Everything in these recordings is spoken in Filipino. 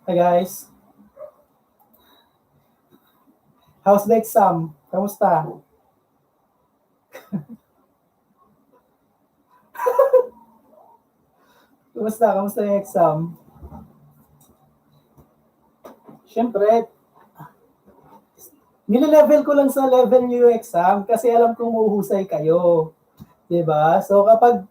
Hi guys, how's the exam? Kamusta? Kamusta yung exam? Siyempre, nile-level ko lang sa level niyo yung exam kasi alam kong uhusay kayo. 'Di ba? So kapag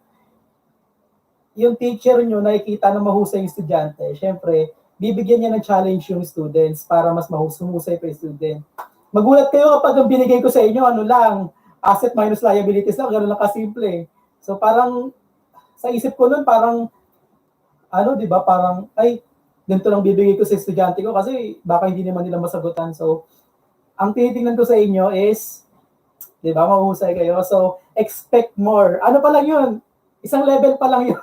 yung teacher niyo nakikita na mahusay yung estudyante, siyempre, bibigyan niya ng challenge yung students para mas mahusay pa yung student. Magulat kayo kapag ang binigay ko sa inyo, ano lang, asset minus liabilities lang, gano'n lang kasimple. So parang, sa isip ko nun, parang ano, 'di ba, parang ay ganito lang bibigay ko sa estudyante ko kasi baka hindi naman nila masagutan. So, ang tinitingnan ko sa inyo is, 'di ba, mahusay kayo. So, expect more. Ano pa lang 'yun? Isang level pa lang 'yun.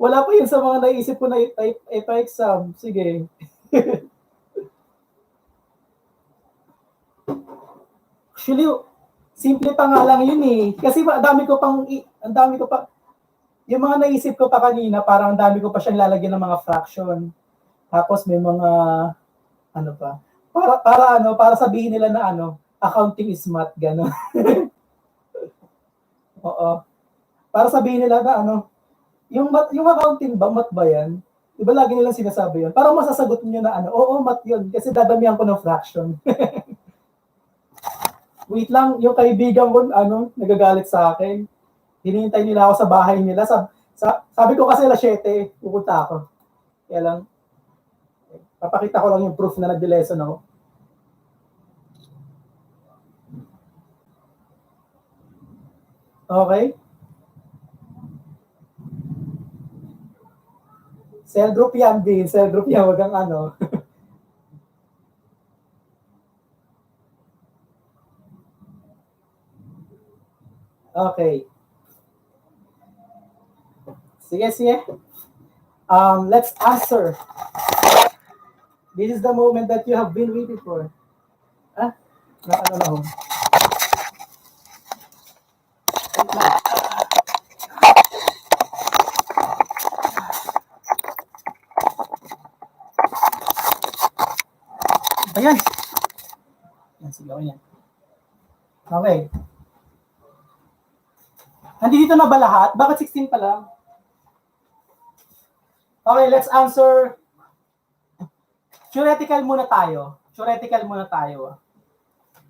Wala pa 'yun sa mga naisip ko na ipa-exam. Sige. Actually, simple pa nga lang 'yun eh. Kasi ang dami ko pa yung mga naisip ko pa kanina, parang ang dami ko pa siyang lalagyan ng mga fraction. Tapos may mga ano pa? Para sabihin nila na ano, accounting is math, gano'n. Oo. Para sabihin nila na ano, yung accounting ba, math ba yan? Di ba lagi nilang sinasabi yun? Parang masasagot niyo na ano, oo, math yun. Kasi dadamihan ko ng fraction. Wait lang, yung kaibigan ko, ano, nagagalit sa akin. Hinihintay nila ako sa bahay nila. Sabi ko kasi alas 7, pupunta ako. Kaya lang, papakita ko lang yung proof na nag-lesson ako. Okay? Cell group yan, din. Cell group yan, wag kang ano. Okay. Sige, sige. Let's answer. This is the moment that you have been waiting for. Ah, ano na ako. Ayan. Ayan, sige, okay yan. Okay. Nandito na ba lahat? Bakit 16 pa lang? Okay, let's answer. Theoretical muna tayo. Theoretical muna tayo.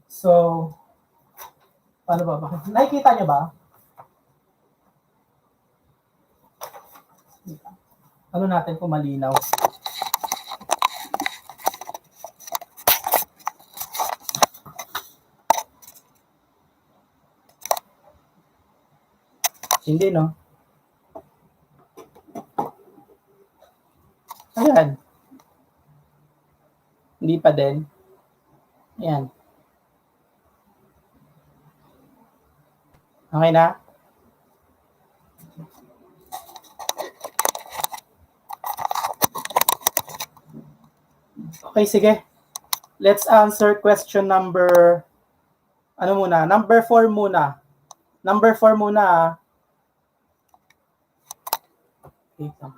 So, paano ba? Nakikita nyo ba? Ano natin kung malinaw? Hindi, no? Ayan. Hindi pa din. Ayan. Okay na? Okay, sige. Let's answer question number, ano muna? Number 4 muna. Number 4 muna. Wait lang.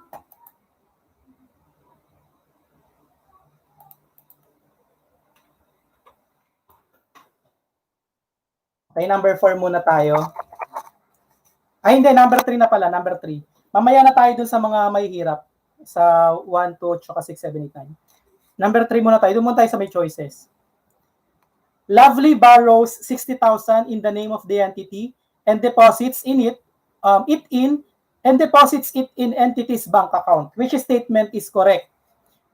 Okay, number 4 muna tayo. Ay, hindi. Number 3 na pala. Number 3. Mamaya na tayo dun sa mga may hirap. Sa 1, 2, tsaka 6, 7, 8, 9. Number 3 muna tayo. Doon muna tayo sa may choices. Lovely borrows 60,000 in the name of the entity and deposits in and deposits it in entity's bank account. Which statement is correct?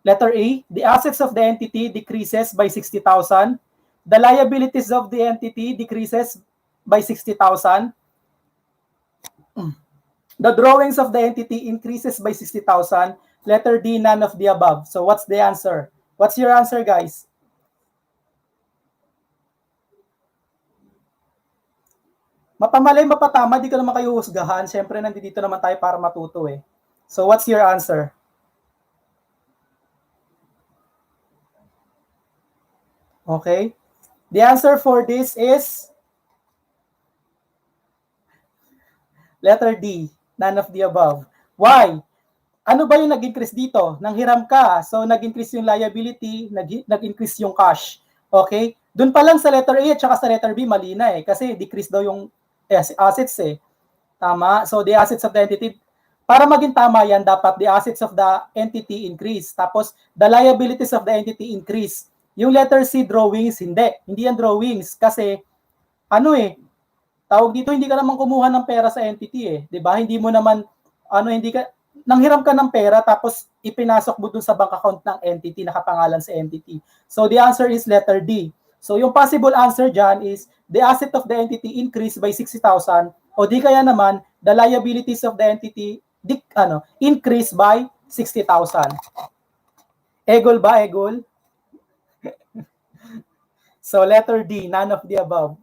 Letter A, the assets of the entity decreases by 60,000. The liabilities of the entity decreases by 60,000. The drawings of the entity increases by 60,000. Letter D, none of the above. So what's the answer? What's your answer, guys? Mapamalay, mapatama, di ka naman kayo husgahan. Siyempre, nandito naman tayo para matuto eh. So what's your answer? Okay. The answer for this is letter D, none of the above. Why? ano ba yung nag-increase dito? Nanghiram ka, so nag-increase yung liability, nag-increase yung cash. Okay? Doon pa lang sa letter A at saka sa letter B, mali na eh. Kasi decrease daw yung assets eh. Tama? So the assets of the entity, para maging tama yan, dapat the assets of the entity increase. Tapos the liabilities of the entity increase. Yung letter C, drawings, hindi. Hindi yan drawings. Kasi, ano eh, tawag dito, hindi ka naman kumuha ng pera sa entity eh. 'Di ba? Hindi mo naman, hindi ka, nanghiram ka ng pera tapos ipinasok mo dun sa bank account ng entity, nakapangalan sa entity. So the answer is letter D. So yung possible answer dyan is the asset of the entity increased by 60,000 o di kaya naman the liabilities of the entity increased by 60,000. Egol ba, Egol? So letter D, none of the above.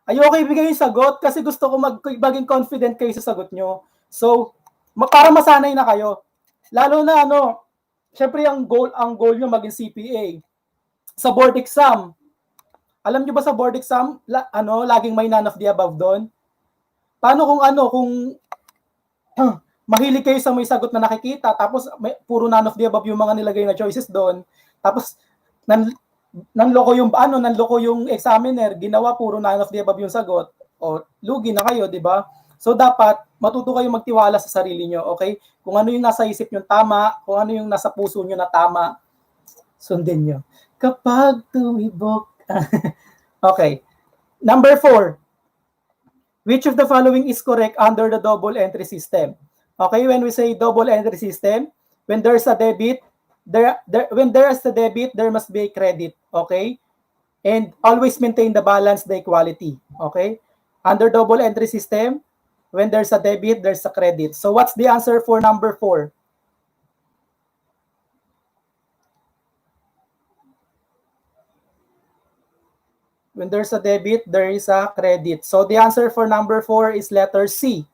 Ayoko ibigay yung sagot kasi gusto ko maging confident kayo sa sagot nyo. So, para masanay na kayo. Lalo na syempre ang goal nyo maging CPA. Sa board exam, alam nyo ba sa board exam, laging may none of the above doon? Paano kung mahilig kayo sa may sagot na nakikita, tapos puro none of the above yung mga nilagay na choices doon, tapos nanloko yung examiner, ginawa puro none of the above yung sagot, o lugi na kayo, di ba? So dapat matuto kayo magtiwala sa sarili nyo, okay? Kung ano yung nasa isip nyo tama, kung ano yung nasa puso nyo na tama, sundin nyo. Kapag tumibok. Okay. Number 4. Which of the following is correct under the double entry system? Okay, when we say double entry system, when there's a debit, when there is a debit, there must be a credit. Okay? And always maintain the balance, the equality. Okay? Under double entry system, when there's a debit, there's a credit. So what's the answer for number 4? When there's a debit, there is a credit. So the answer for number 4 is letter C.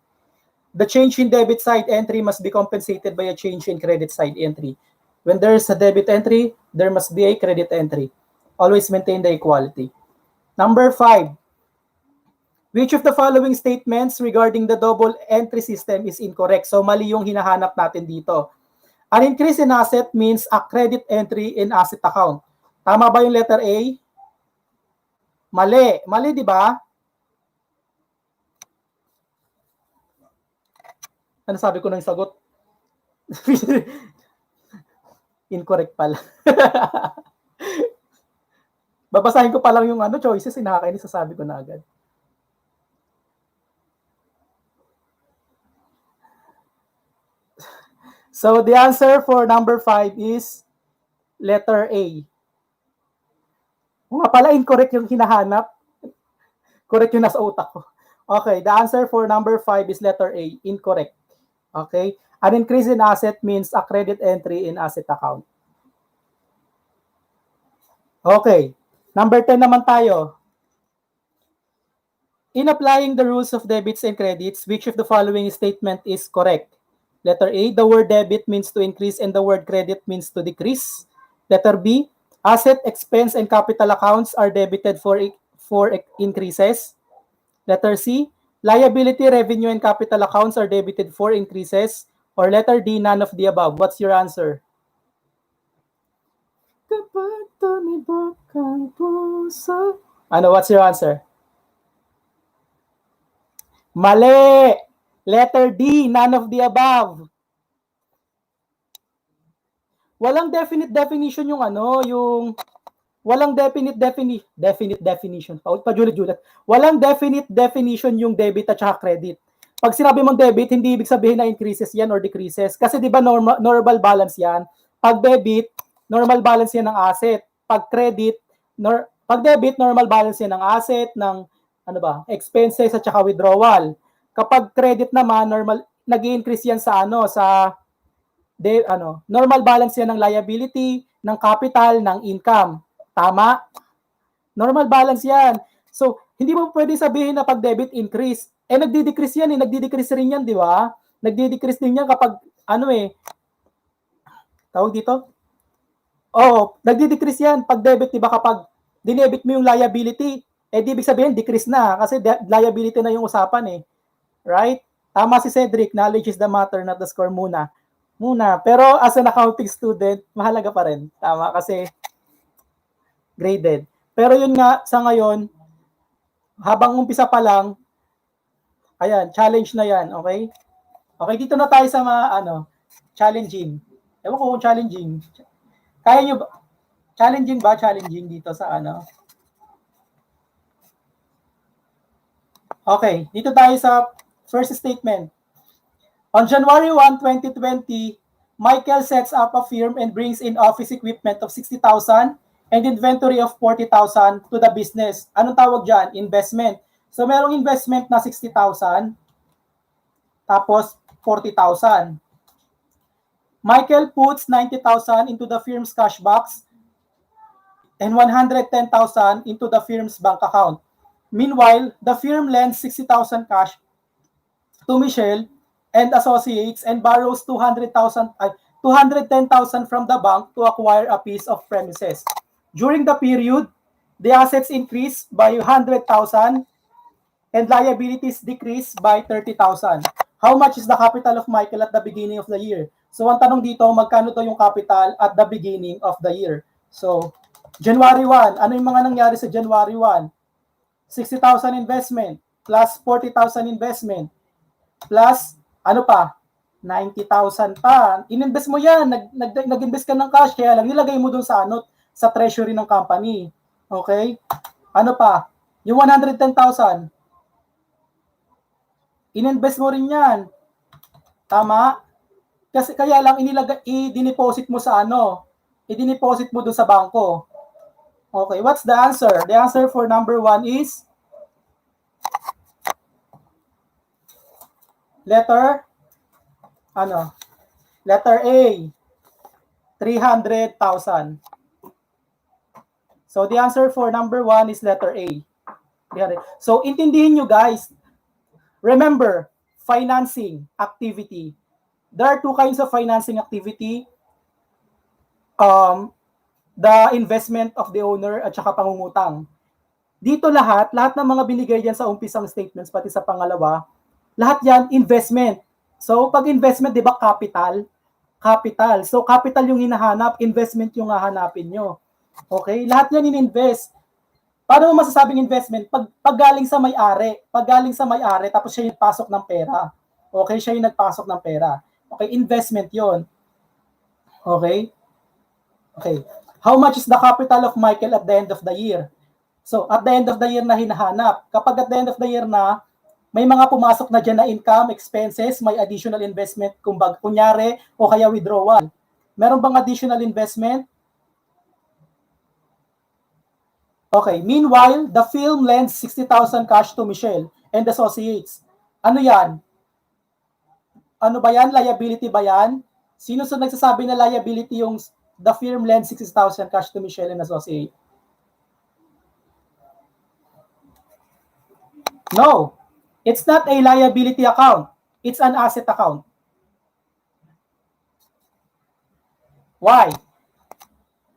The change in debit side entry must be compensated by a change in credit side entry. When there is a debit entry, there must be a credit entry. Always maintain the equality. Number 5. Which of the following statements regarding the double entry system is incorrect? So mali yung hinahanap natin dito. An increase in asset means a credit entry in asset account. Tama ba yung letter A? Mali. Mali, di ba? Ano sabi ko ng sagot? Incorrect pala. Babasahin ko pa lang yung choices, nakakainis, sasabi ko na agad. So the answer for number 5 is letter A. Nga pala, incorrect yung hinahanap. Correct yung nasa utak ko. Okay, the answer for number 5 is letter A, incorrect. Okay, an increase in asset means a credit entry in asset account. Okay, number 10 naman tayo. In applying the rules of debits and credits, which of the following statement is correct? Letter A, the word debit means to increase and the word credit means to decrease. Letter B, asset, expense, and capital accounts are debited for increases. Letter C, liability, revenue, and capital accounts are debited for increases. Or letter D, none of the above. What's your answer? What's your answer? Mali! Letter D, none of the above. Walang definite definition yung walang definite definition. Pajulit-julit. Walang definite definition yung debit at saka credit. Pag sinabi mong debit, hindi ibig sabihin na increases yan or decreases. Kasi di ba normal balance yan? Pag debit, normal balance yan ng asset. Pag credit, pag debit, normal balance yan ng asset, ng expenses at saka withdrawal. Kapag credit naman, nag-i-increase yan sa normal balance yan ng liability, ng capital, ng income. Tama? Normal balance yan. So, hindi mo pwede sabihin na pag debit increase. Nagdi-decrease yan nagdi-decrease rin yan, di ba? Nagdi-decrease din yan kapag, tawag dito? Nagdi-decrease yan pag debit, di ba? Kapag dinebit mo yung liability, di ibig sabihin, decrease na. Kasi liability na yung usapan Right? Tama si Cedric, knowledge is the matter, not the score muna. Pero as an accounting student, mahalaga pa rin. Tama, kasi graded. Pero yun nga, sa ngayon, habang umpisa pa lang, ayan, challenge na yan, okay? Okay, dito na tayo sa mga, challenging. Ewan ko kung challenging. Kaya nyo ba? Challenging ba? Challenging dito sa Okay, dito tayo sa first statement. On January 1, 2020, Michael sets up a firm and brings in office equipment of 60,000 and inventory of 40,000 to the business. Anong tawag dyan? Investment. So merong investment na 60,000, tapos 40,000. Michael puts 90,000 into the firm's cash box and 110,000 into the firm's bank account. Meanwhile, the firm lends 60,000 cash to Michelle and associates and borrows 210,000 from the bank to acquire a piece of premises. During the period, the assets increase by 100,000 and liabilities decrease by 30,000. How much is the capital of Michael at the beginning of the year? So ang tanong dito, magkano to yung capital at the beginning of the year? So, January 1, ano yung mga nangyari sa January 1? 60,000 investment plus 40,000 investment plus ano pa? 90,000 pa. Ininvest mo yan, nag-invest ka ng cash, kaya lang nilagay mo dun sa sa treasury ng company. Okay? Ano pa? Yung 110,000. Ininvest mo rin yan. Tama? Kasi kaya lang i-deposit mo sa i-deposit mo dun sa bangko. Okay, what's the answer? The answer for number 1 is letter A, 300,000. So the answer for number 1 is letter A. So intindihin nyo guys, remember, financing activity. There are two kinds of financing activity. The investment of the owner at saka pangungutang. Dito lahat ng mga binigay diyan sa umpisang statements pati sa pangalawa, lahat yan investment. So pag investment, 'di ba, capital? So capital yung hinahanap, investment yung hahanapin nyo. Okay? Lahat yan in-invest. Paano mo masasabing investment? Pag galing sa may-ari, tapos siya yung nagpasok ng pera. Okay, siya yung nagpasok ng pera. Okay, investment 'yon. Okay? Okay. How much is the capital of Michael at the end of the year? So, at the end of the year na hinahanap. Kapag at the end of the year na, may mga pumasok na dyan na income, expenses, may additional investment, kunyari, o kaya withdrawal. Meron bang additional investment? Okay. Meanwhile, the firm lends 60,000 cash to Michelle and associates. Ano yan? Ano ba yan? Liability ba yan? Sino nagsasabi na liability yung the firm lends 60,000 cash to Michelle and associate? No. It's not a liability account. It's an asset account. Why?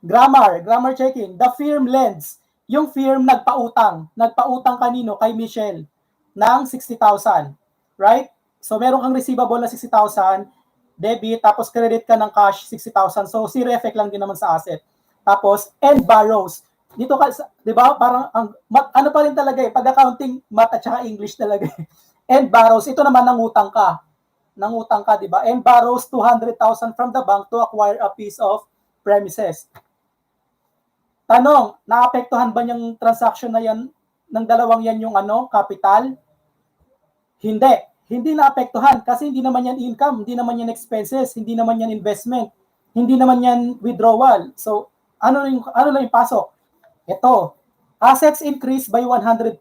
Grammar checking. The firm lends. Yung firm nagpautang. Nagpautang kanino? Kay Michelle ng 60,000. Right? So meron kang receivable na 60,000, debit, tapos credit ka ng cash 60,000. So zero effect lang din naman sa asset. Tapos and borrows. Dito ka, 'di ba? Parang ano pa rin talaga pag accounting, math at saka English talaga. And borrows, ito naman nangutang ka, 'di ba? And borrows 200,000 from the bank to acquire a piece of premises. Tanong, naapektuhan ba yung transaction na yan ng dalawang yan yung capital? Hindi naapektuhan kasi hindi naman yan income, hindi naman yan expenses, hindi naman yan investment, hindi naman yan withdrawal. So, ano lang yung pasok? Ito, assets increase by 100,000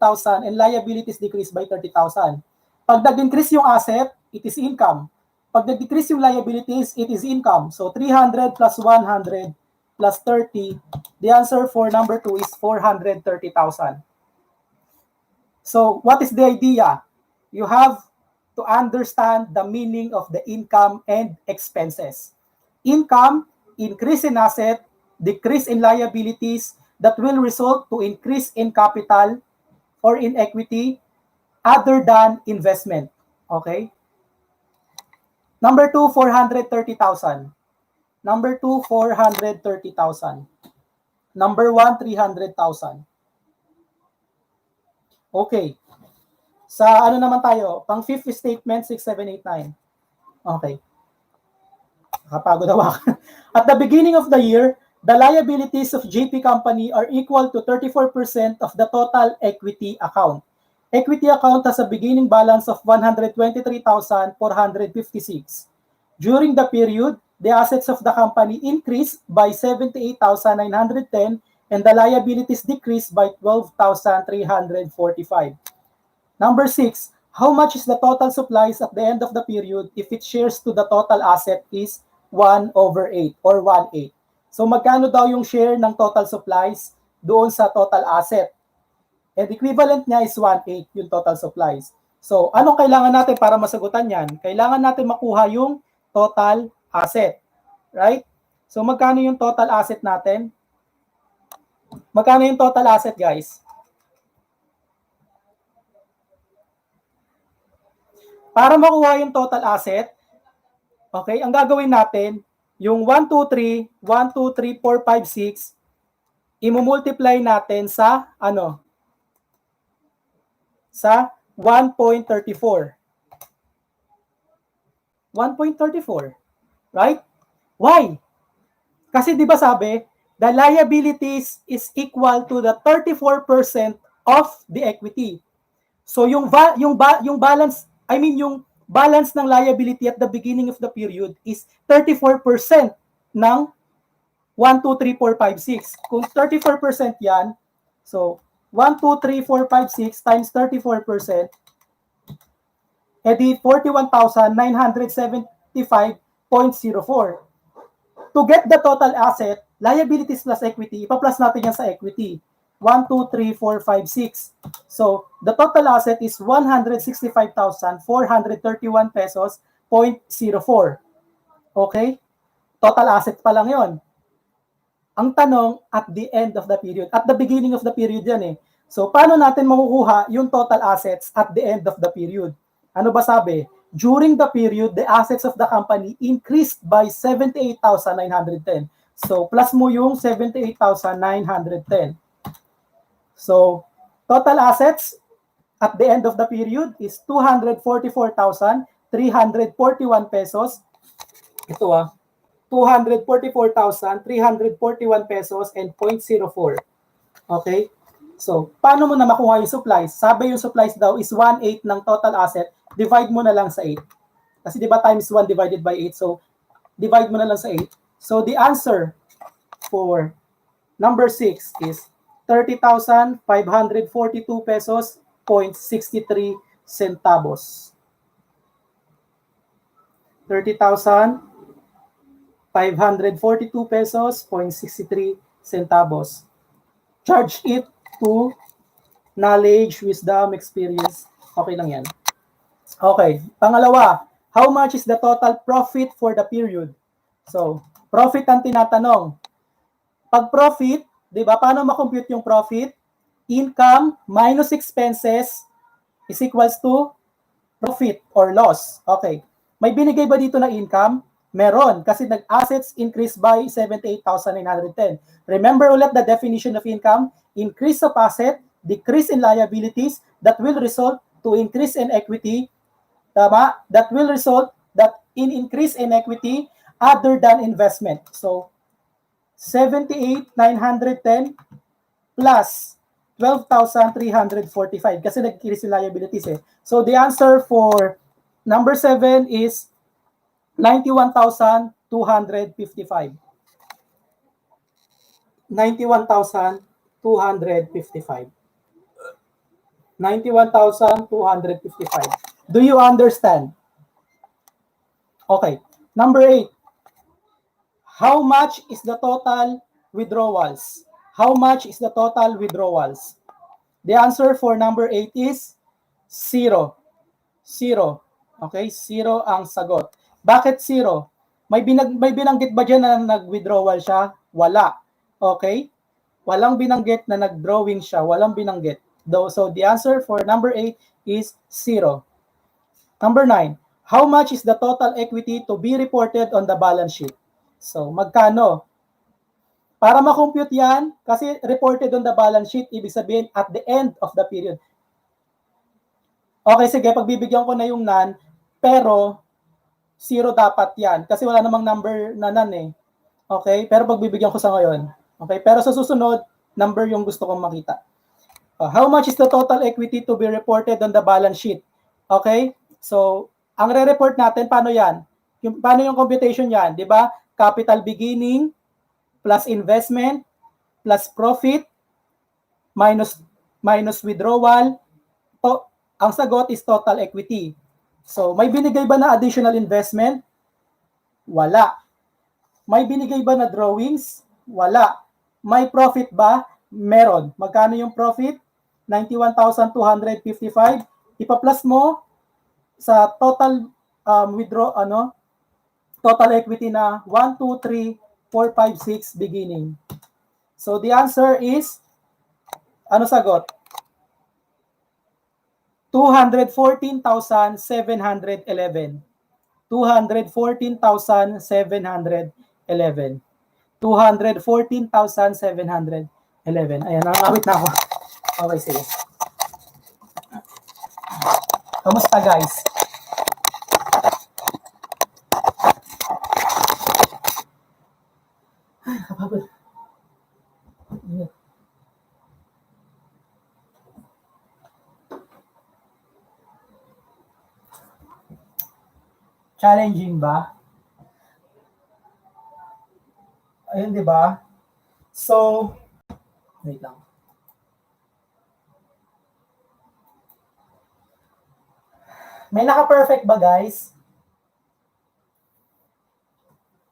and liabilities decrease by 30,000. Pag nag-increase yung asset, it is income. Pag nag-decrease yung liabilities, it is income. So, 300 plus 100 plus 30, the answer for number 2 is 430,000. So, what is the idea? You have to understand the meaning of the income and expenses. Income, increase in asset, decrease in liabilities that will result to increase in capital or in equity other than investment. Okay? Number 2, 430,000. Number 2, 430,000. Number 1, 300,000. Okay. Sa ano naman tayo? Pang fifth statement, 6, 7, 8, 9. Okay. Kapagod ako. At the beginning of the year, the liabilities of JP Company are equal to 34% of the total equity account. Equity account has a beginning balance of 123,456. During the period, the assets of the company increased by 78,910 and the liabilities decreased by 12,345. Number 6, how much is the total supplies at the end of the period if its shares to the total asset is 1/8 or 1/8? So magkano daw yung share ng total supplies doon sa total asset? And equivalent niya is 1/8 yung total supplies. So anong kailangan natin para masagutan yan? Kailangan natin makuha yung total asset. Right? So magkano yung total asset natin? Magkano yung total asset, guys? Para makuha yung total asset, okay, ang gagawin natin, yung 1, 2, 3, 1, 2, 3, 4, 5, 6, i-multiply natin sa, ano? Sa 1.34. 1.34. Right? Why? Kasi di ba sabi, the liabilities is equal to the 34% of the equity. So yung balance, I mean yung balance ng liability at the beginning of the period is 34% ng 1, 2, 3, 4, 5, 6. Kung 34% yan, so 1, 2, 3, 4, 5, 6 times 34%, edi 41,975.04. To get the total asset, liabilities plus equity, ipa-plus natin yan sa equity. 1, 2, 3, 4, 5, 6. So, the total asset is 165,431 pesos, 0.04. Okay? Total asset pa lang yon. Ang tanong, at the end of the period. At the beginning of the period yan eh. So, paano natin makukuha yung total assets at the end of the period? Ano ba sabi? During the period, the assets of the company increased by 78,910. So, plus mo yung 78,910. So, total assets at the end of the period is 244,341 pesos. Ito 244,341 pesos and 0.04. Okay? So, paano mo na makuha yung supplies? Sabi yung supplies daw is 1/8 ng total asset. Divide mo na lang sa 8. Kasi di ba times 1 divided by 8. So, divide mo na lang sa 8. So, the answer for number 6 is 30,542 pesos, 0.63 centavos. 30,542 pesos, 0.63 centavos. Charge it to knowledge, wisdom, experience. Okay lang yan. Okay. Pangalawa, how much is the total profit for the period? So, profit ang tinatanong. Pag profit, di ba, paano makompute yung profit? Income minus expenses is equals to profit or loss. Okay. May binigay ba dito na income? Meron, kasi nag-assets increase by 78,910. Remember ulit the definition of income? Increase of asset, decrease in liabilities, that will result to increase in equity. Tama? That will result that in increase in equity other than investment. So, 78,910 plus 12,345 kasi nag-increase yung liabilities eh. So, the answer for number 7 is 91,255. 91,255. 91,255. Do you understand? Okay. Number 8. How much is the total withdrawals? How much is the total withdrawals? The answer for number 8 is 0. 0. Okay? 0 ang sagot. Bakit 0? May binanggit ba dyan na nag-withdrawal siya? Wala. Okay? Walang binanggit na nag-drawing siya. Walang binanggit. So the answer for number 8 is 0. Number 9. how much is the total equity to be reported on the balance sheet? So, magkano? Para ma-compute yan, kasi reported on the balance sheet, ibig sabihin at the end of the period. Okay, sige, pagbibigyan ko na yung NaN, pero 0 dapat yan, kasi wala namang number na NaN eh. Okay, pero pagbibigyan ko sa ngayon. Okay, pero sa susunod, number yung gusto kong makita. How much is the total equity to be reported on the balance sheet? Okay, so ang re-report natin, paano yan? Paano yung computation yan? Di ba? Capital beginning, plus investment, plus profit, minus withdrawal. Ang sagot is total equity. So, may binigay ba na additional investment? Wala. May binigay ba na drawings? Wala. May profit ba? Meron. Magkano yung profit? 91,255. Ipa-plus mo sa total total equity na 1, 2, 3, 4, 5, 6 beginning. So the answer is, ano sagot? 214,711. 214,711. 214,711. Ayan, nakakawit na ako. Okay, sige. Kamusta guys? Kapagod. Challenging ba? Ayun, di ba? So, wait lang. May naka-perfect ba, guys?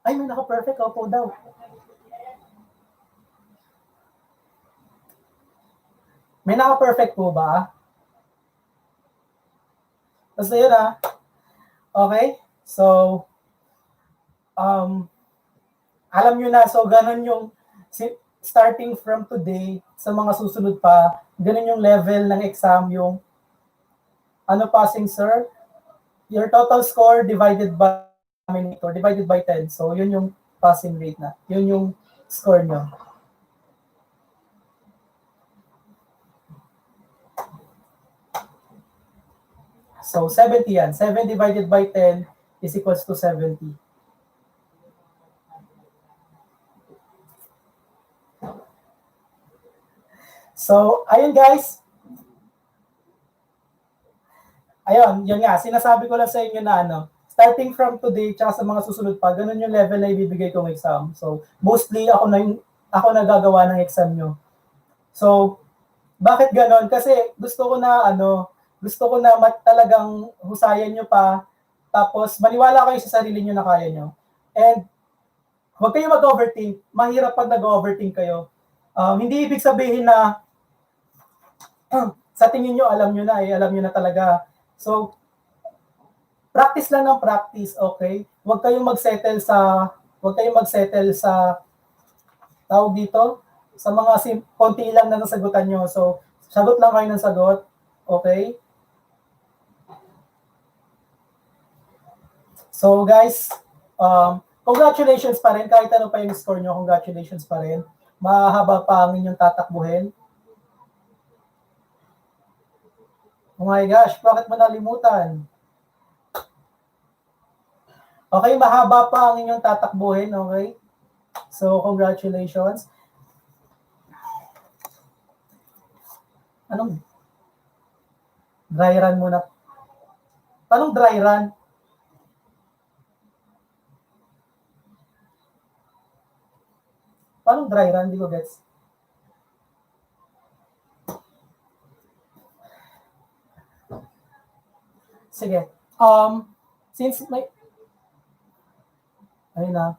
Ay, may naka-perfect. Opo daw. May naka-perfect po ba? Basta yun ah. Okay? So, alam nyo na, so ganun yung starting from today sa mga susunod pa, ganun yung level ng exam, yung ano passing sir? Your total score divided by denominator, divided by 10. So, yun yung passing rate na. Yun yung score nyo. So, 70 yan. 7 divided by 10 is equals to 70. So, ayun guys. Ayun, yun nga. Sinasabi ko lang sa inyo na starting from today tsaka sa mga susunod pa, ganun yung level na ibibigay kong exam. So, mostly ako na gagawa ng exam nyo. So, bakit ganon? Kasi gusto ko na talagang husayan nyo pa, tapos maniwala kayo sa sarili nyo na kaya nyo. And huwag kayo mag-overthink. Mahirap pag nag-overthink kayo. Hindi ibig sabihin na sa tingin nyo, alam nyo na talaga. So, practice lang ng practice, okay? Huwag kayong magsettle sa tawag dito, sa mga konti lang na nasagutan nyo. So, sagot lang kayo ng sagot, okay? So, guys, congratulations pa rin. Kahit ano pa yung score nyo, congratulations pa rin. Mahaba pa ang inyong tatakbuhin. Oh my gosh, bakit mo nalimutan? Okay, mahaba pa ang inyong tatakbuhin, okay? So, congratulations. Anong dry run muna? Anong dry run? Paano dry run? Hindi ko gets. Sige. Since may... Ayun na.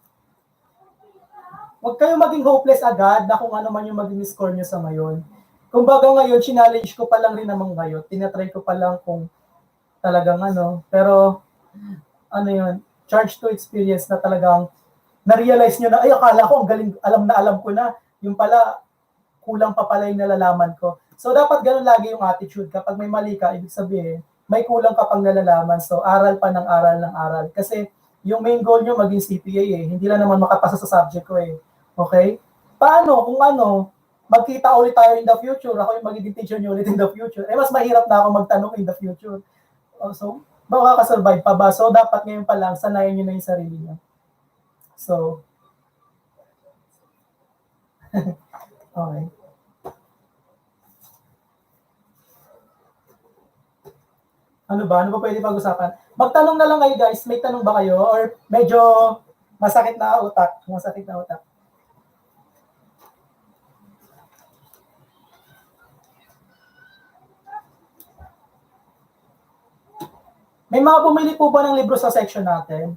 Huwag kayong maging hopeless agad na kung ano man yung maging score nyo sa ngayon. Kung baga ngayon, challenge ko pa lang rin naman ngayon. Tinatry ko pa lang kung talagang Pero, yun, charge to experience na talagang na-realize nyo na, ay, akala ko, ang galing, alam ko na. Yung pala, kulang pa pala yung nalalaman ko. So, dapat ganun lagi yung attitude. Kapag may mali ka, ibig sabihin, may kulang ka pang nalalaman. So, aral pa ng aral ng aral. Kasi, yung main goal nyo maging CPA eh. Hindi lang naman makapasa sa subject ko eh. Okay? Paano, kung ano, magkita ulit tayo in the future, ako yung magiging teacher nyo ulit in the future, eh mas mahirap na ako magtanong in the future. So, makakasurvive pa ba? So, dapat ngayon pa lang, sanayin nyo na yung sarili nyo. So, okay. Ano ba? Ano ba pwede pag-usapan? Magtanong na lang kayo guys. May tanong ba kayo? Or medyo masakit na utak? Masakit na utak. May mga bumili po ba ng libro sa section natin?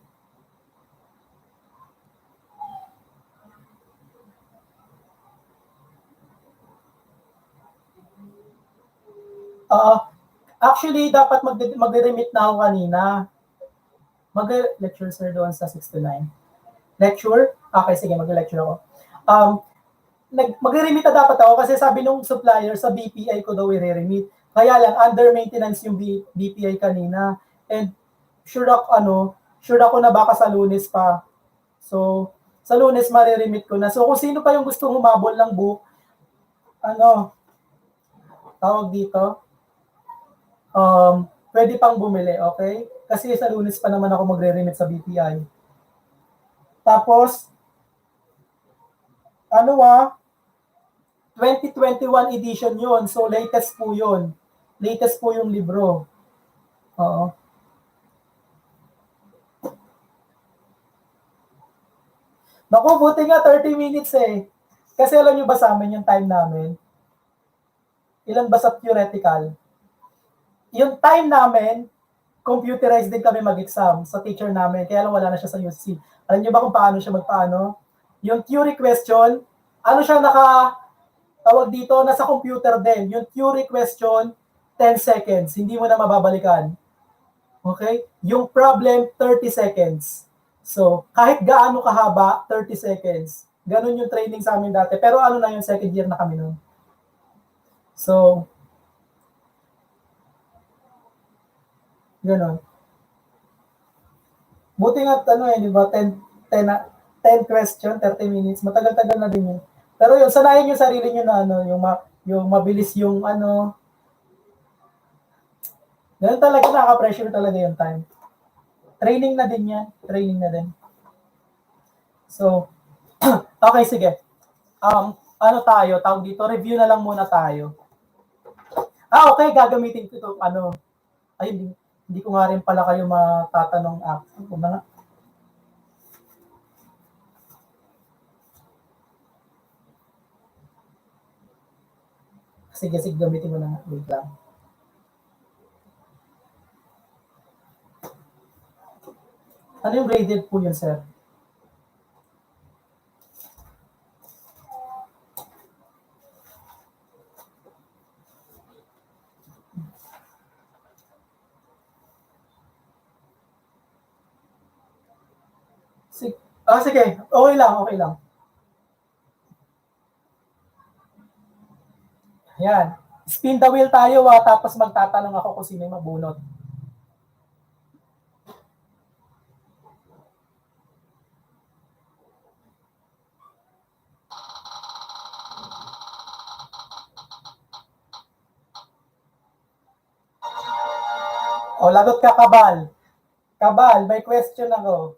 Actually, dapat mag-remit na ako kanina. Mag-lecture sir doon sa 6 to 9. Lecture? Okay, sige, mag-lecture ako. Mag-remit na dapat ako kasi sabi nung supplier sa BPI ko daw i-remit. Kaya lang, under maintenance yung BPI kanina. And sure ako na baka sa Lunes pa. So, sa Lunes mariremit ko na. So, kung sino pa yung gusto humabol ng book, tawag dito, pwede pang bumili, okay? Kasi sa Lunes pa naman ako magre-remit sa BPI. Tapos, 2021 edition yun. So, latest po yun. Latest po yung libro. Oo. Naku, buti nga 30 minutes eh. Kasi alam nyo ba sa amin yung time namin? Ilan ba sa theoretical? Yung time namin, computerized din kami mag-exam sa teacher namin. Kaya lang wala na siya sa UC. Alam nyo ba kung paano siya magpaano? Yung theory question, tawag dito, nasa computer din. Yung theory question, 10 seconds. Hindi mo na mababalikan. Okay? Yung problem, 30 seconds. So, kahit gaano kahaba, 30 seconds. Ganun yung training sa amin dati. Pero na yung second year na kami nun. So, ganun. Buti nga, di ba, 10 question, 30 minutes. Matagal-tagal na din yun. Pero yun, sanayin yung sarili nyo na yung mabilis yung ganun talaga, nakaka-pressure talaga yung time. Training na din yan. Training na din. So, okay, sige. Tawag dito, review na lang muna tayo. Okay, gagamitin ko ito, hindi ko nga rin pala kayo matatanong ako na nga. Sige, gamitin mo na nga. Wait lang. Ano yung graded po yun, sir? Sige. Okay lang. Ayan. Spin the wheel tayo tapos magtatanong ako kung sino yung mabunot. Lagot ka, Kabal. Kabal, may question ako.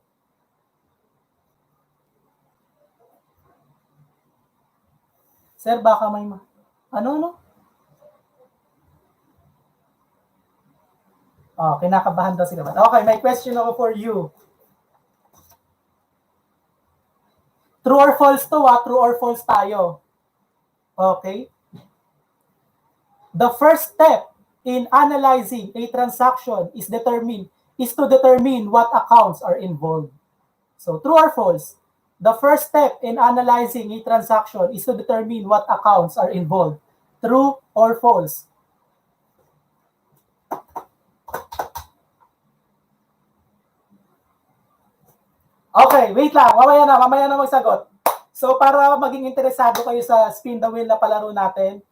Sir, baka may ano? Kinakabahan daw si Kabal. Okay, may question ako for you. True or false to, True or false tayo. Okay? The first step in analyzing a transaction is to determine what accounts are involved. So, true or false? The first step in analyzing a transaction is to determine what accounts are involved. True or false? Okay, wait lang. Mamaya na magsagot. So, para maging interesado kayo sa spin the wheel na palaro natin,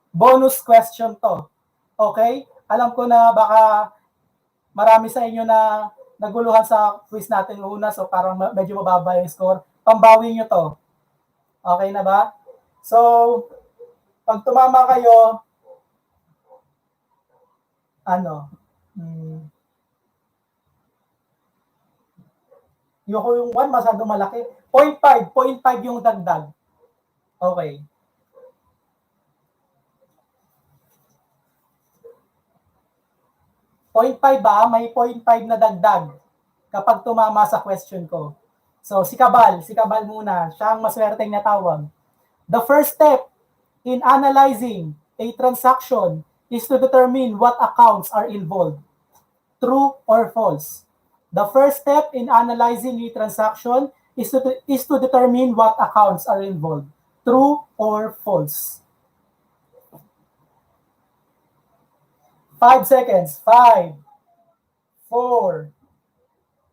bonus question to. Okay? Alam ko na baka marami sa inyo na naguluhan sa quiz natin una, so parang medyo mababa yung score. Pambawi nyo to. Okay na ba? So, pag tumama kayo, ano, yung 1 masyado malaki. 0.5 yung dagdag. Okay. Point 5 ba? May 0.5 na dagdag kapag tumama sa question ko. So, si Kabal muna. Siya ang maswerteng natawag. The first step in analyzing a transaction is to determine what accounts are involved. True or false? The first step in analyzing a transaction is to determine what accounts are involved. True or false? 5 seconds. 5, 4,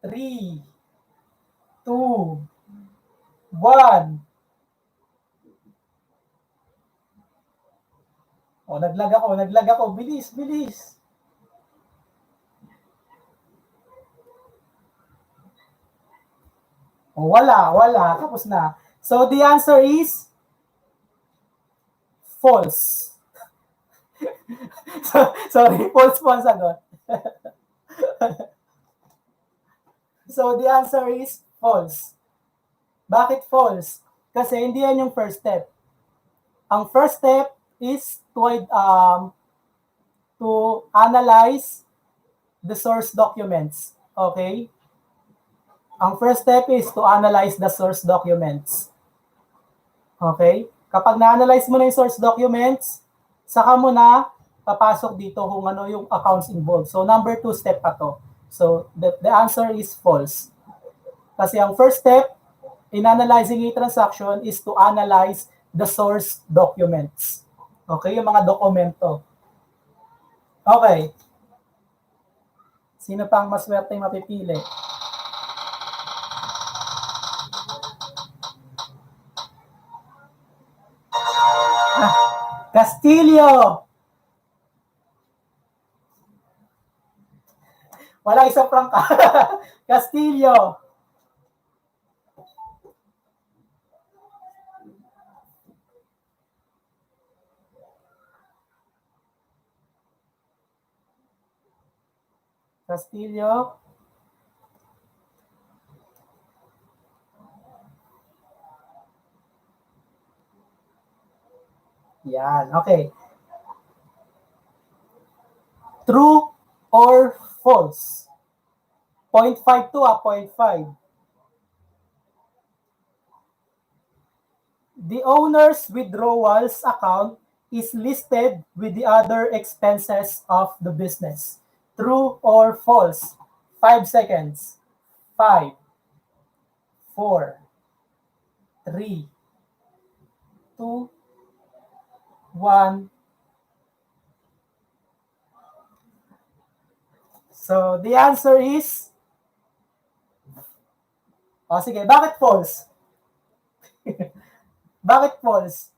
3, 2, 1. Oh, naglag ako. Bilis, bilis. Oh, wala. Tapos na. So, the answer is false. Sorry, false po ang sagot. So, the answer is false. Bakit false? Kasi hindi yan yung first step. Ang first step is to analyze the source documents. Okay? Ang first step is to analyze the source documents. Okay? Kapag na-analyze mo na yung source documents, saka mo na papasok dito kung ano yung accounts involved. So, number 2 step pa to. So, the answer is false. Kasi ang first step in analyzing a transaction is to analyze the source documents. Okay? Yung mga dokumento. Okay. Sino pang maswerte mapipili? Castillo! Wala isang prangka. Castillo! Castillo? Yan, okay. True or false? 0.5 to 0.5. The owner's withdrawals account is listed with the other expenses of the business. True or false? 5 seconds. 5, 4, 3, 2, 1. So, the answer is... sige, bakit false? Bakit false?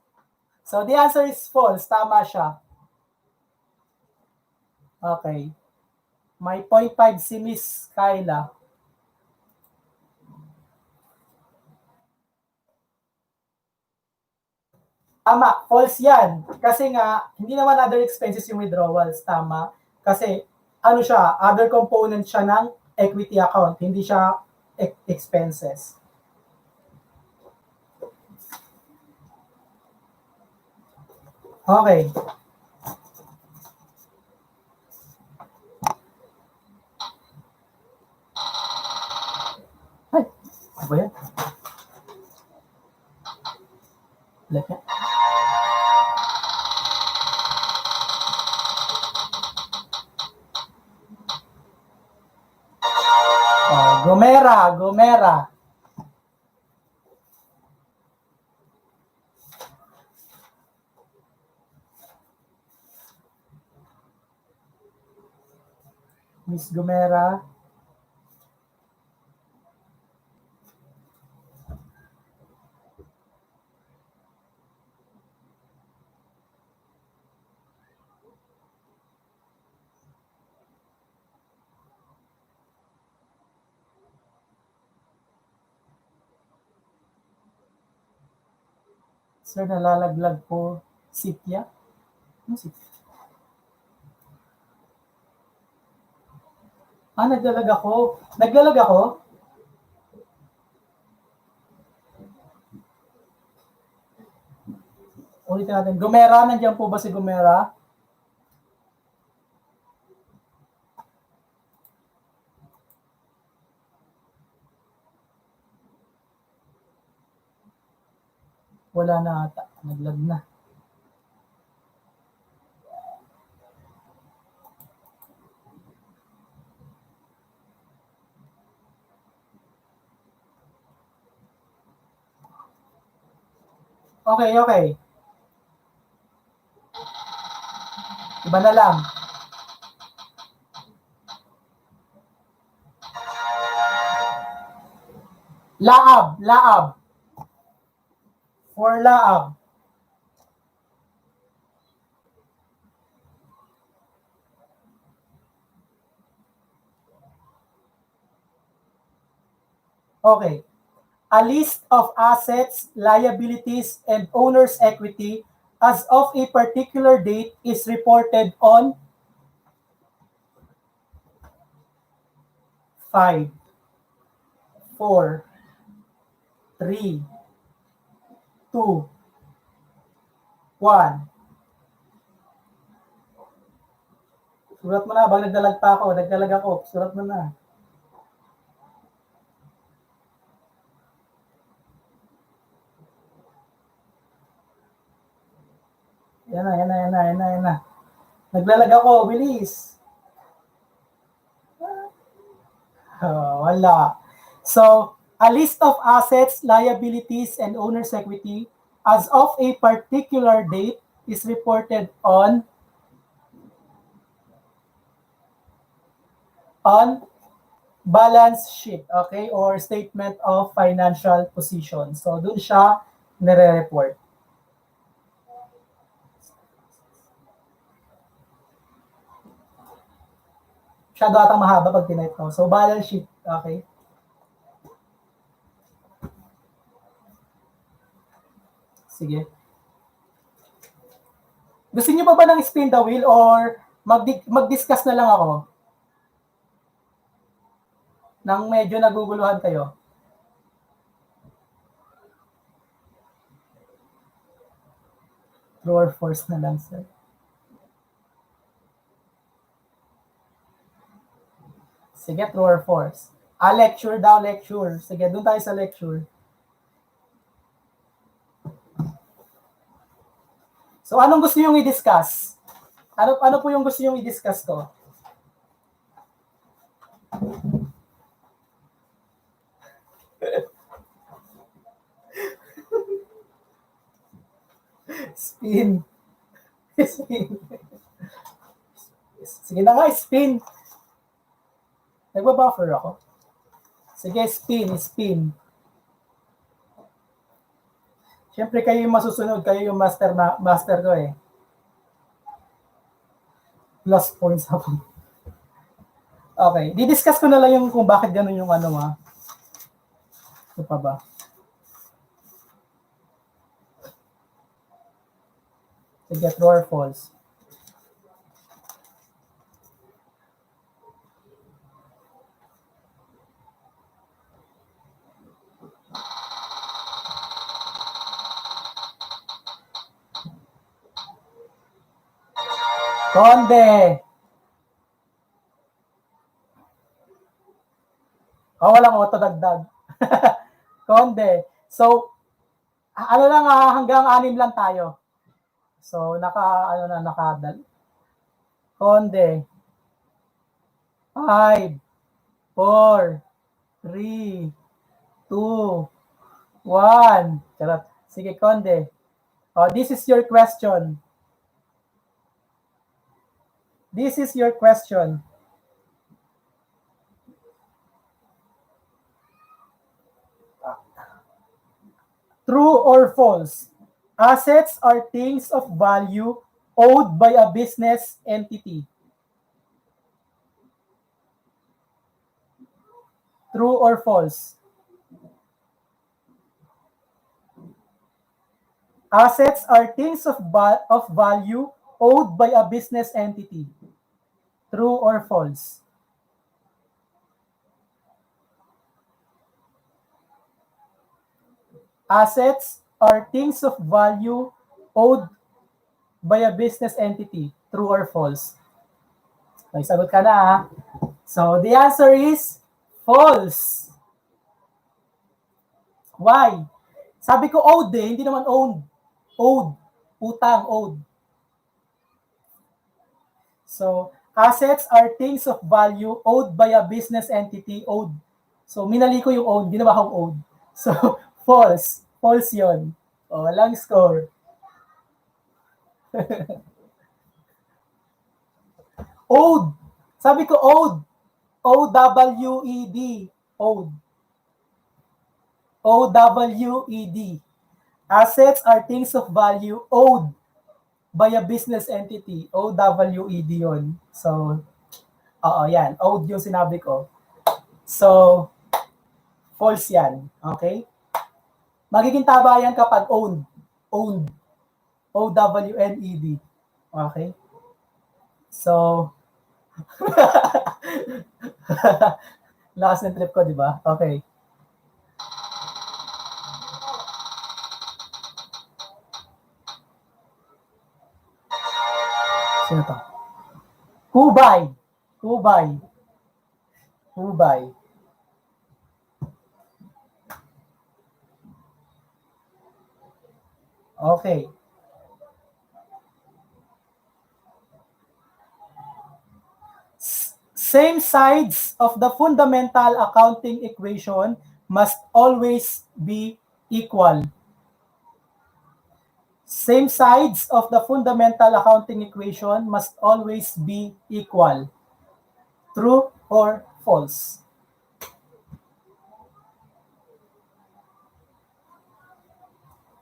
So, the answer is false. Tama siya. Okay. May 0.5 si Miss Kyla. Tama, false yan. Kasi nga, hindi naman other expenses yung withdrawals. Tama. Kasi, ano siya, other component siya ng equity account. Hindi siya expenses. Okay. Ay, ano ba yan? Like yan. Gomera. Miss Gomera. Sir, nalalaglag po. Sitya? Ano sitya? Naglalag ako. Naglalag ako? Ulitin natin. Gumera, nandiyan po ba si Gumera? Wala na ata. Naglag na. Okay, okay. Iba na lang. Laab, laab. For laab. Okay. A list of assets, liabilities, and owner's equity as of a particular date is reported on 5, 4, 3, 2, 1. Sulat mo na, bang nagdalag pa ako, nagdalag ako, sulat mo na. Yan na, yan na, yan na, yan na, yan na. Naglalag ako, bilis. Wala. So, a list of assets, liabilities, and owner's equity as of a particular date is reported on balance sheet, okay, or statement of financial position. So, dun siya nire-report. Masyado atang mahaba pag tinype ko. So, balance sheet, okay. Sige. Gusto niyo pa ba ng spin the wheel or mag-discuss na lang ako? Nang medyo naguguluhan kayo. True or false na lang, sir. Sige, true or false. Lecture daw, lecture. Sige, doon tayo sa lecture. So, anong gusto nyo i-discuss? Ano po yung gusto nyo i-discuss ko? Spin. Spin. Sige na nga, spin. Nagbabuffer ako. Sige, spin. Siyempre kayo yung masusunod, kayo yung master ko eh. Plus points ako. Okay, di-discuss ko na lang yung kung bakit ganun yung ano ha. Ito pa ba? Sige, true or false? Konde! Walang auto dagdag. Konde. So, ano lang hanggang 6 lang tayo. So, nakadal. Konde. 5, 4, 3, 2, 1. Charot. Sige, Konde. This is your question. This is your question. True or false? Assets are things of value owed by a business entity. True or false? Assets are things of value owed by a business entity. True or false? Assets are things of value owed by a business entity. True or false? May sagot ka na ha. So, the answer is false. Why? Sabi ko owed eh, hindi naman owned. Owed. Utang, owed. So, assets are things of value owed by a business entity, owed. So, minali ko yung owned, ginawa kong owed. So, false. False yon. O, walang score. Owed. Sabi ko owed. O-W-E-D. Owed. O-W-E-D. Assets are things of value owed by a business entity. O-W-E-D yun. So, oo, yan. Owed yung sinabi ko. So, false yan. Okay? Magiging tama yan kapag owned. Owned. O-W-N-E-D. Okay? So, lakas ng trip ko, di ba? Okay. Sino to? Hubay. Hubay. Hubay. Okay. Same sides of the fundamental accounting equation must always be equal. Same sides of the fundamental accounting equation must always be equal. True or false?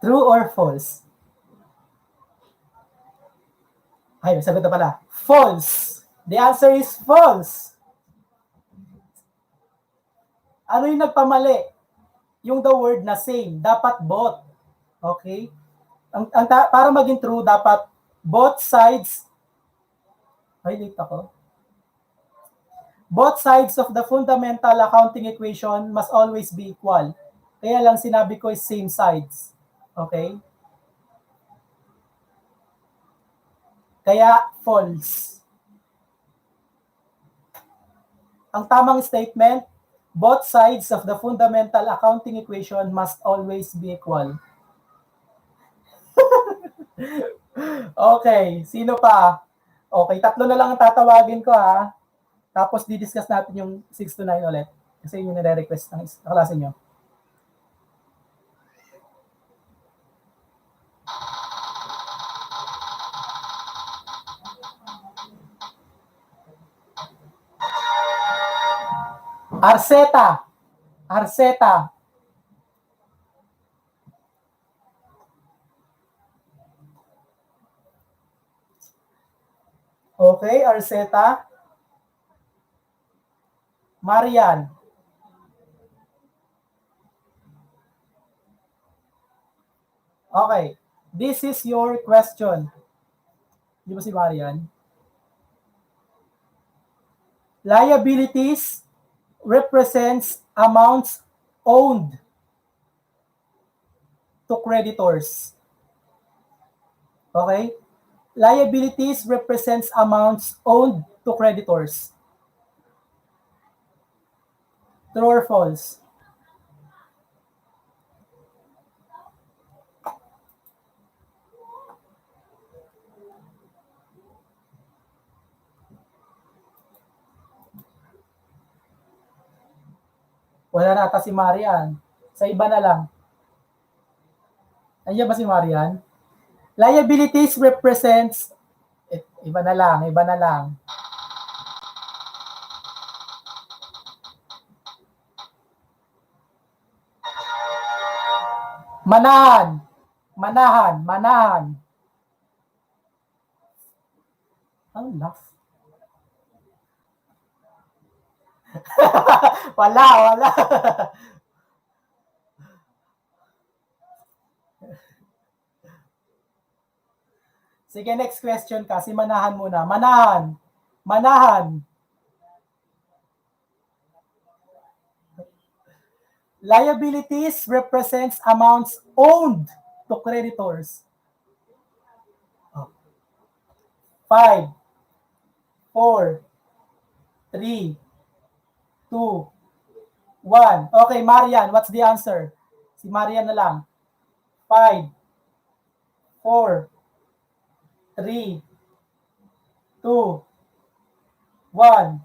True or false? Ay, sagot na pala. False. The answer is false. Ano yung nagpamali? Yung the word na same. Dapat both. Okay? Para maging true, dapat both sides. Ay, late ako. Both sides of the fundamental accounting equation must always be equal. Kaya lang sinabi ko is same sides. Okay? Kaya false. Ang tamang statement, both sides of the fundamental accounting equation must always be equal. Okay, sino pa? Okay, tatlo na lang ang tatawagin ko ha. Tapos di-discuss natin yung 6 to 9 ulit. Kasi yun yung nire-request ng klase nyo. Arceta. Arceta. Okay, Arceta. Marian. Okay, this is your question. Di ba si Marian? Liabilities represents amounts owned to creditors. Okay? Liabilities represents amounts owed to creditors. True or false? Wala na ata si Marian. Sa iba na lang. Nandiyan ba si Marian? Liabilities represents, iba na lang, iba na lang. Manahan. Manahan. Manahan. Ang laugh. Wala, wala. Sige, next question ka. Si Manahan muna. Manahan. Manahan. Liabilities represents amounts owned to creditors. 5, 4, 3, 2, 1. Okay, Marian, what's the answer? Si Marian na lang. 5, 4, 3, 2, 1.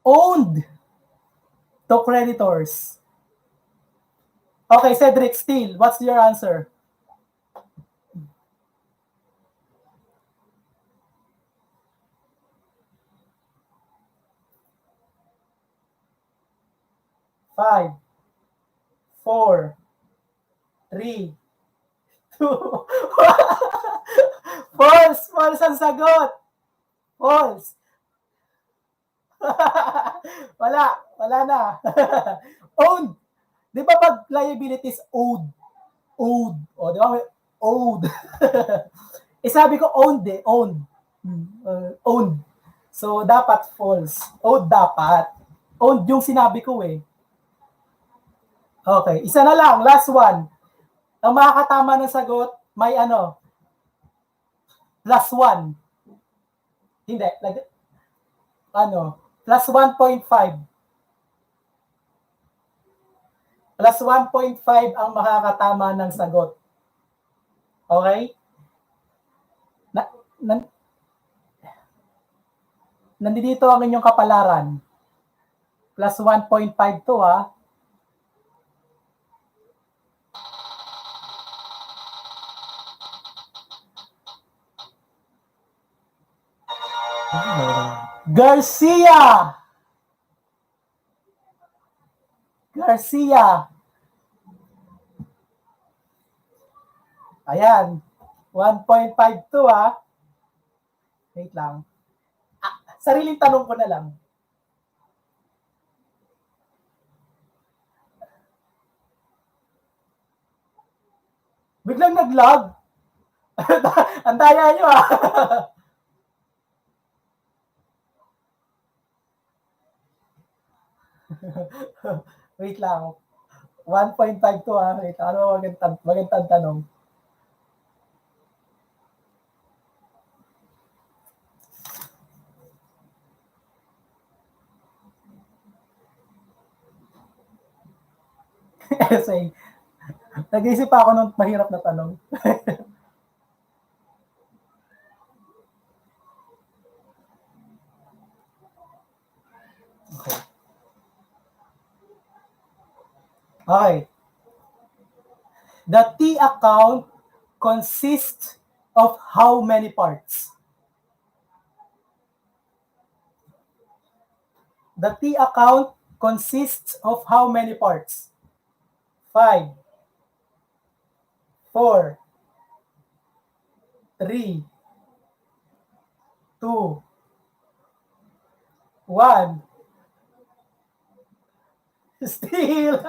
Owned to creditors. Okay, Cedric, still, what's your answer? Five, 4, 3, 2, false! False ang sagot! False! wala na. Owned. Di ba pag liabilities owed? Owed. O, di ba? Owed. Sabi ko owned eh. Owned. Owned. So, dapat false. Owed dapat. Owned yung sinabi ko eh. Okay. Isa na lang. Last one. Ang makakatama ng sagot, may plus 1. Hindi. Plus 1.5. Plus 1.5 ang makakatama ng sagot. Okay? Nandito ang inyong kapalaran. Plus 1.5 to ha. Garcia! Garcia! Ayan. 1.52 ha. Wait lang. Sariling tanong ko na lang. Biglang nag-lag. Ang daya nyo ah. Wait lang. 1.52 ha. Wait, ano magandang tanong. Essay. Nag-iisip ako ng mahirap na tanong. Okay. The T account consists of how many parts? The T account consists of how many parts? 5, 4, 3, 2, 1. Still.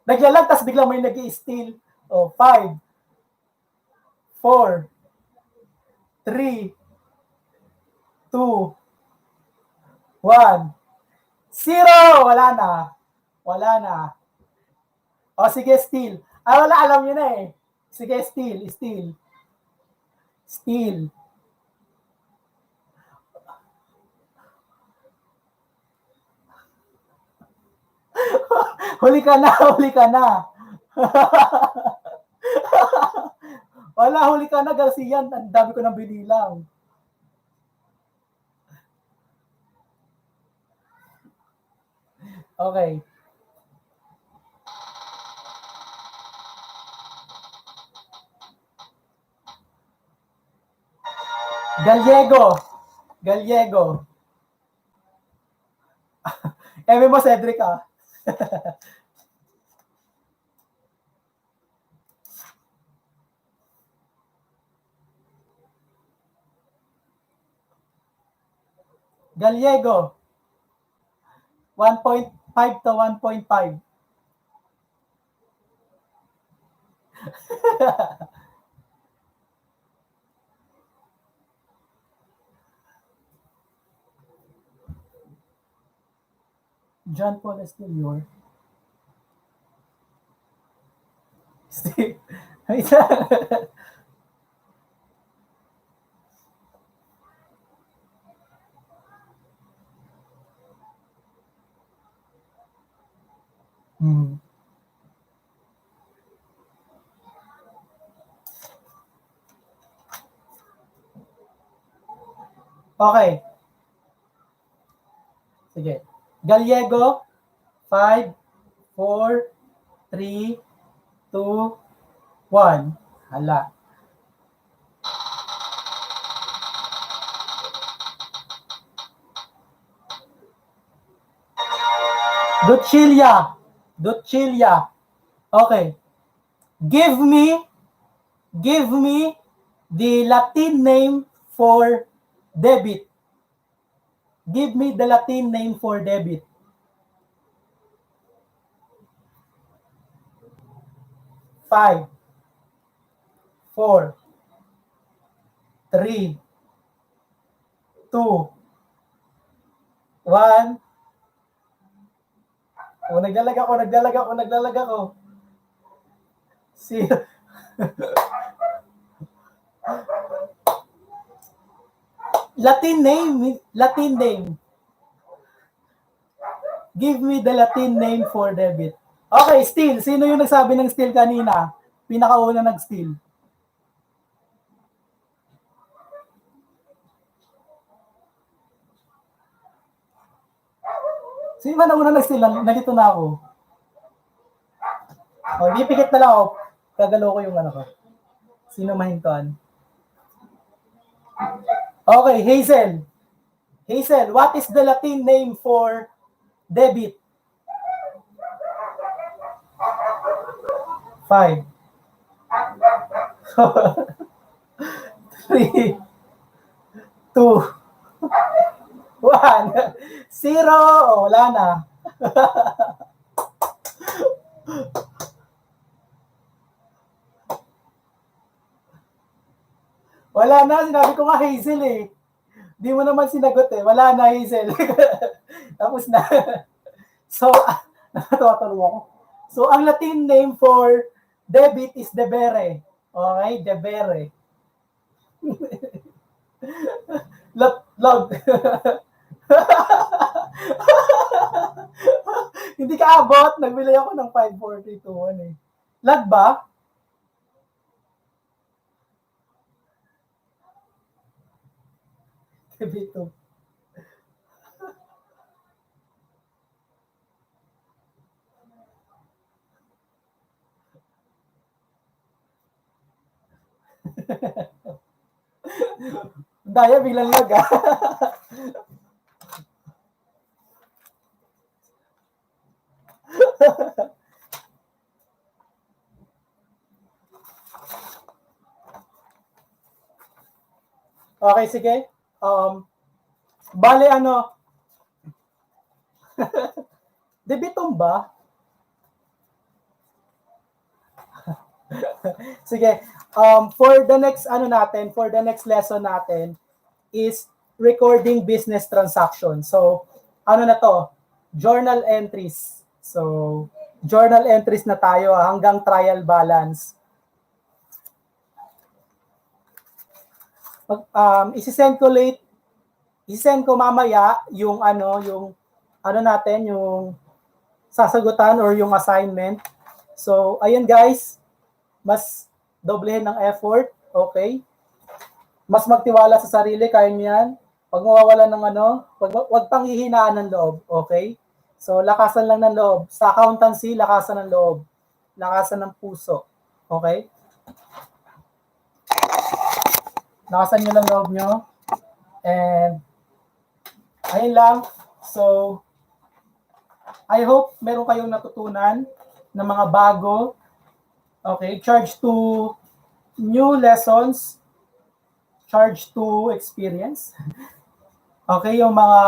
Naglalag, tas biglang may nag-i-steal. 5, 4, 3, 2, 1. 0! Wala na. Wala na. Sige, steal. Wala, alam nyo na eh. Sige, steal. Huli ka na. Wala, huli ka na, Garcia. Ang dami ko nang binilang. Okay. Gallego. Eme mo, Cedric ah. Gallego, 1.5 to 1.5. John Paul Esterior. Steve. Hmm. Okay. Sige. Gallego, 5, 4, 3, 2, 1. Hala. Dutchilya. Dutchilya. Okay. Give me the Latin name for debit. Give me the Latin name for debit. 5, 4, 3, 2, 1. Oh, naglalag ako. Si Latin name. Give me the Latin name for debit. Okay, steal. Sino yung nagsabi ng steal kanina? Pinakauna nag-steal. Sino ba nauna nag-steal? Nalito na ako. O, ipikit na lang ako. Kagalo ko yung ano ko. Sino mahintuan? Okay, Hazel. Hazel, what is the Latin name for debit? 5, 3, 2, 1. 0. Oh, wala na. Wala na, sinabi ko nga Hazel eh. Di mo naman sinagot eh. Wala na, Hazel. Tapos na. So, nakatawa-tawa ako. So, ang Latin name for debit is debere. Okay? Debere. Log. Hindi ka abot. Nagbili ako ng 542 eh. Lag ba? Debito. Daya, bilang lag ah. Okay, sige. Bale ano, debitum ba? Sige. For the next for the next lesson natin is recording business transaction. So, ano na to? Journal entries. So, journal entries na tayo hanggang trial balance. Isisend ko mamaya yung natin, yung sasagutan or yung assignment. So, ayun guys, mas doblehin ng effort, okay? Mas magtiwala sa sarili, kaya nyo yan. Pag mawawala ng wag pang hihinaan ng loob, okay? So, lakasan lang ng loob. Sa accountancy, lakasan ng loob. Lakasan ng puso, okay? Lakasan nyo lang loob nyo. And, ayun lang. So, I hope meron kayong natutunan ng mga bago. Okay, charge to new lessons, charge to experience. Okay, yung mga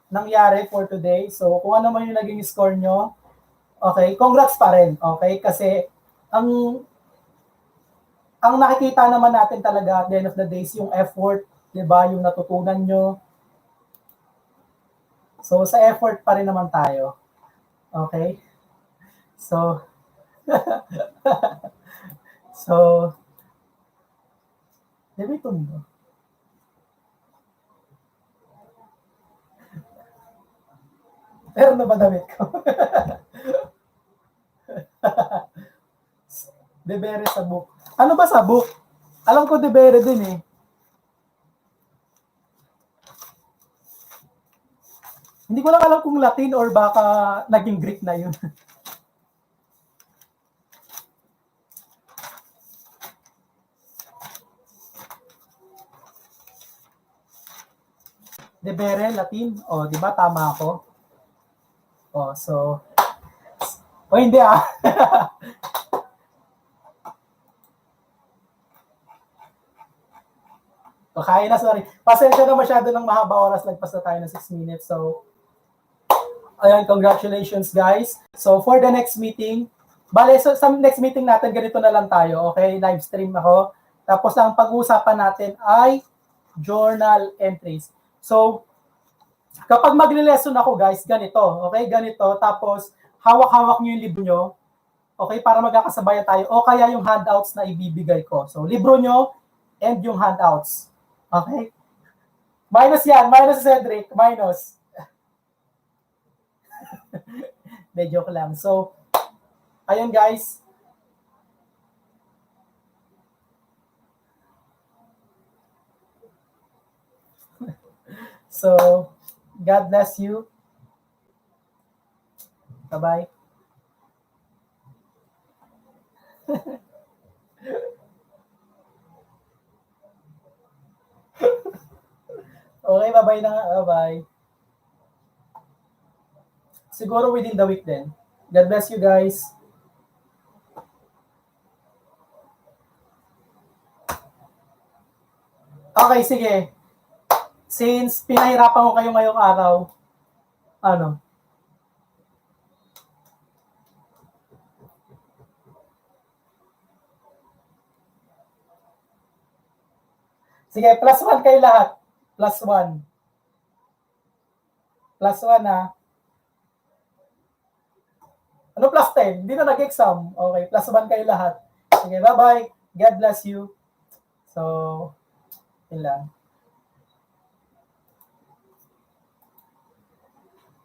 nangyari for today. So, kung ano man yung naging score nyo, okay, congrats pa rin. Okay, kasi ang nakikita naman natin talaga at the end of the day is yung effort, 'di ba? Yung natutunan nyo. So, sa effort pa rin naman tayo. Okay? So, so, di ba ito mo? Pero na ba damit ko? Debere sa book. Ano ba sa book? Alam ko Debere din eh. Hindi ko lang alam kung Latin or baka naging Greek na yun. Debere, Latin. O, di ba? Tama ako. O, so... O, hindi ah. O, kaya na, sorry. Pasensya na masyado ng mahaba oras. Lagpas na tayo ng 6 minutes. So, ayan, congratulations guys. So, for the next meeting, bale, so, sa next meeting natin, ganito na lang tayo. Okay, live stream ako. Tapos, ang pag-uusapan natin ay journal entries. So, kapag magle-lesson ako guys, ganito. Okay, ganito. Tapos, hawak-hawak nyo yung libro nyo. Okay, para magkakasabayan tayo. O kaya yung handouts na ibibigay ko. So, libro nyo and yung handouts. Okay? Minus yan. Minus Cedric. Minus. De joke lang. So, ayun guys. So, God bless you. Bye-bye. Okay, bye-bye na nga. Bye-bye. Siguro within the week din. God bless you guys. Okay, sige. Since pinahirapan ko kayo ngayong araw, ano? Sige, +1 kayo lahat. +1. +1 ha. Ano +10? Hindi na nag-exam. Okay, +1 kayo lahat. Sige, bye-bye. God bless you. So, yun lang.